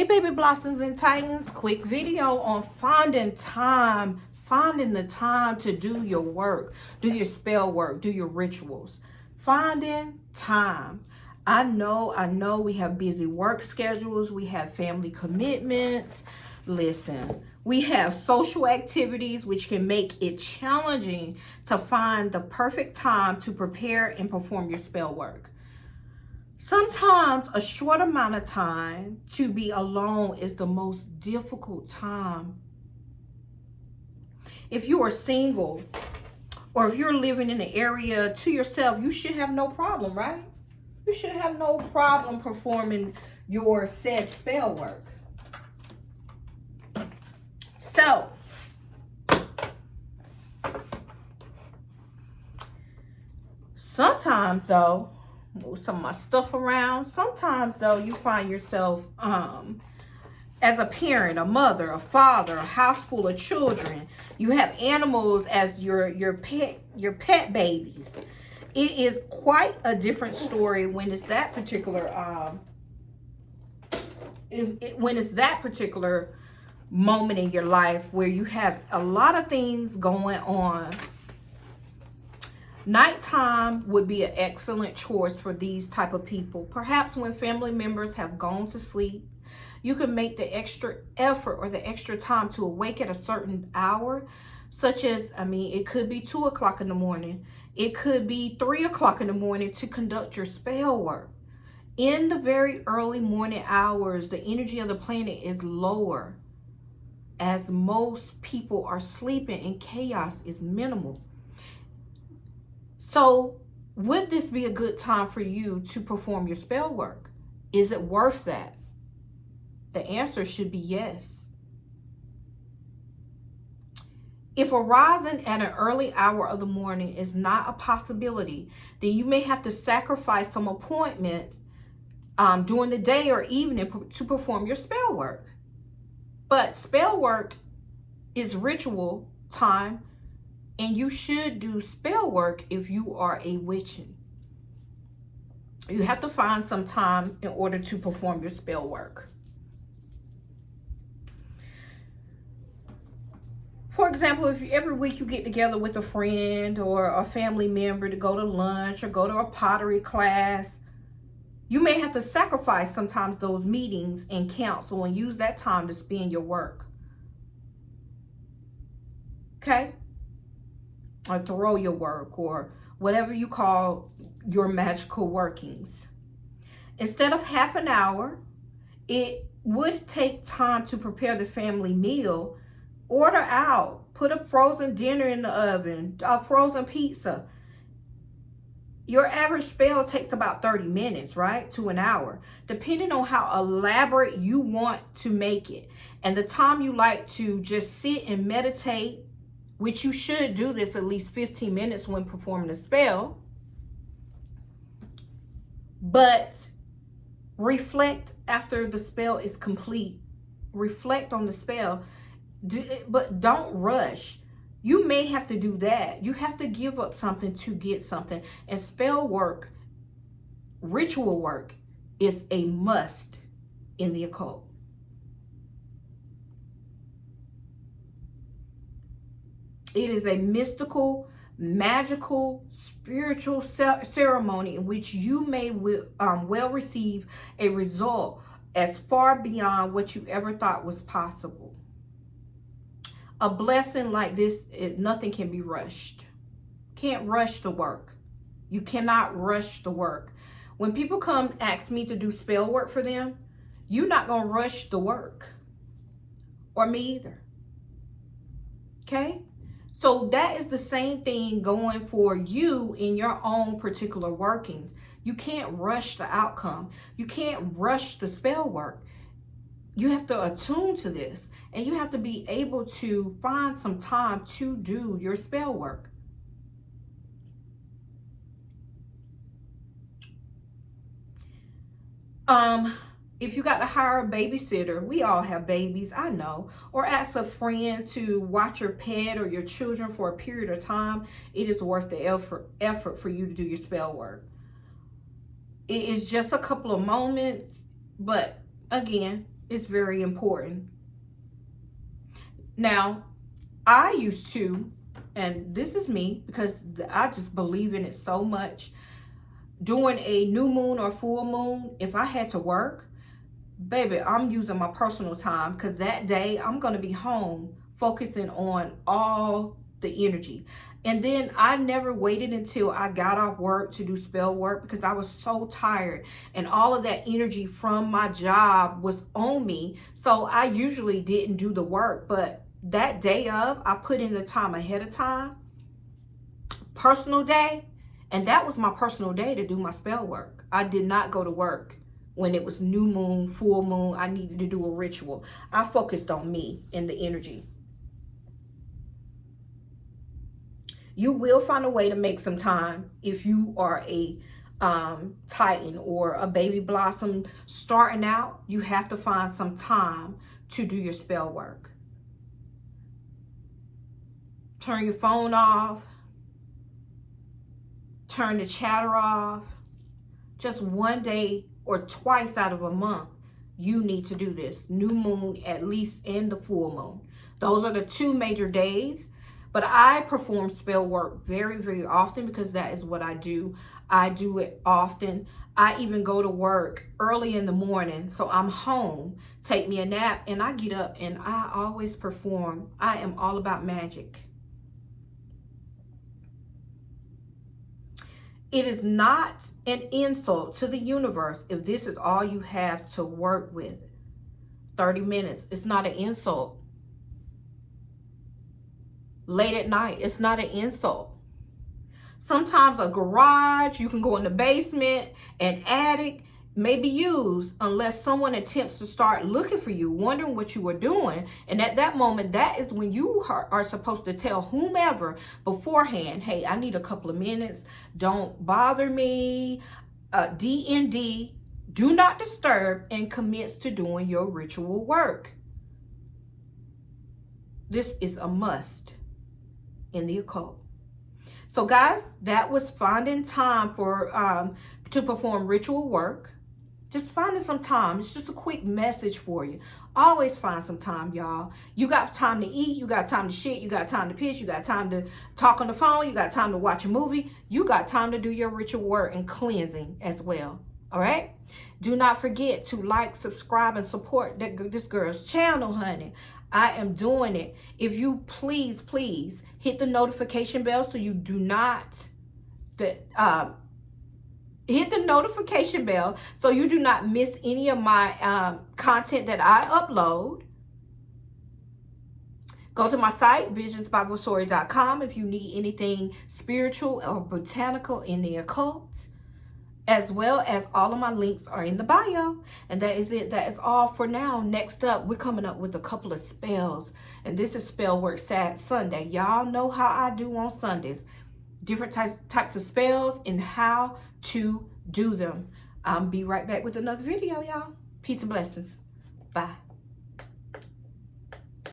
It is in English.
Hey baby blossoms and titans, quick video on finding the time to do your work, do your spell work, do your rituals. Finding time. I know we have busy work schedules, we have family commitments. Listen, we have social activities which can make it challenging to find the perfect time to prepare and perform your spell work. Sometimes a short amount of time to be alone is the most difficult time. If you are single or if you're living in an area to yourself, you should have no problem, right? You should have no problem performing your said spell work. So, sometimes though, move some of my stuff around. Sometimes though, you find yourself as a parent, a mother, a father, a house full of children. You have animals as your pet babies. It is quite a different story when it's that particular when it's that particular moment in your life where you have a lot of things going on. Nighttime would be an excellent choice for these type of people. Perhaps when family members have gone to sleep, you can make the extra effort or the extra time to awake at a certain hour, such as, it could be 2 o'clock in the morning. It could be 3 o'clock in the morning to conduct your spell work. In the very early morning hours, the energy of the planet is lower as most people are sleeping and chaos is minimal. So would this be a good time for you to perform your spell work? Is it worth that? The answer should be yes. If arising at an early hour of the morning is not a possibility, then you may have to sacrifice some appointment during the day or evening to perform your spell work. But spell work is ritual time, and you should do spell work if you are a witchin'. You have to find some time in order to perform your spell work. For example, if every week you get together with a friend or a family member to go to lunch or go to a pottery class, you may have to sacrifice sometimes those meetings and counsel and use that time to spend your work. Okay? Or throw your work or whatever you call your magical workings. Instead of half an hour, it would take time to prepare the family meal. Order out, put a frozen dinner in the oven, a frozen pizza. Your average spell takes about 30 minutes, right? To an hour, depending on how elaborate you want to make it. And the time you like to just sit and meditate, which you should do this at least 15 minutes when performing a spell. But reflect after the spell is complete. Reflect on the spell. But don't rush. You may have to do that. You have to give up something to get something. And spell work, ritual work, is a must in the occult. It is a mystical, magical, spiritual ceremony in which you may well receive a result as far beyond what you ever thought was possible. A blessing like this, nothing can be rushed. Can't rush the work. You cannot rush the work. When people come ask me to do spell work for them, you're not going to rush the work. Or me either. Okay? So that is the same thing going for you in your own particular workings. You can't rush the outcome. You can't rush the spell work. You have to attune to this, and you have to be able to find some time to do your spell work. If you got to hire a babysitter, we all have babies, I know, or ask a friend to watch your pet or your children for a period of time, it is worth the effort for you to do your spell work. It is just a couple of moments, but again, is very important. Now, I used to, and this is me because I just believe in it so much, during a new moon or full moon, if I had to work, baby, I'm using my personal time because that day I'm going to be home focusing on all the energy. And then I never waited until I got off work to do spell work because I was so tired and all of that energy from my job was on me. So I usually didn't do the work, but that day of, I put in the time ahead of time, personal day, and that was my personal day to do my spell work. I did not go to work when it was new moon, full moon. I needed to do a ritual. I focused on me and the energy. You will find a way to make some time if you are a Titan or a baby blossom starting out. You have to find some time to do your spell work. Turn your phone off. Turn the chatter off. Just one day or twice out of a month, you need to do this. New moon, at least, and the full moon. Those are the two major days. But I perform spell work very, very often because that is what I do. I do it often. I even go to work early in the morning. So I'm home, take me a nap, and I get up and I always perform. I am all about magic. It is not an insult to the universe if this is all you have to work with. 30 minutes. It's not an insult. Late at night, it's not an insult. Sometimes a garage, you can go in the basement, an attic may be used unless someone attempts to start looking for you, wondering what you were doing. And at that moment, that is when you are supposed to tell whomever beforehand, hey, I need a couple of minutes. Don't bother me. DND, do not disturb, and commits to doing your ritual work. This is a must in the occult. So guys, that was finding time for to perform ritual work. Just finding some time. It's just a quick message for you. Always find some time, y'all. You got time to eat. You got time to shit. You got time to piss. You got time to talk on the phone. You got time to watch a movie. You got time to do your ritual work and cleansing as well. All right? Do not forget to like, subscribe, and support this girl's channel, honey. I am doing it. If you please hit the notification bell so you do not hit the notification bell so you do not miss any of my content that I upload. Go to my site, visionsbyvasori.com, if you need anything spiritual or botanical in the occult, as well as all of my links are in the bio. And that is it. That is all for now. Next up, we're coming up with a couple of spells. And this is Spell Work Sunday. Y'all know how I do on Sundays. Different types of spells and how to do them. I'll be right back with another video, y'all. Peace and blessings. Bye.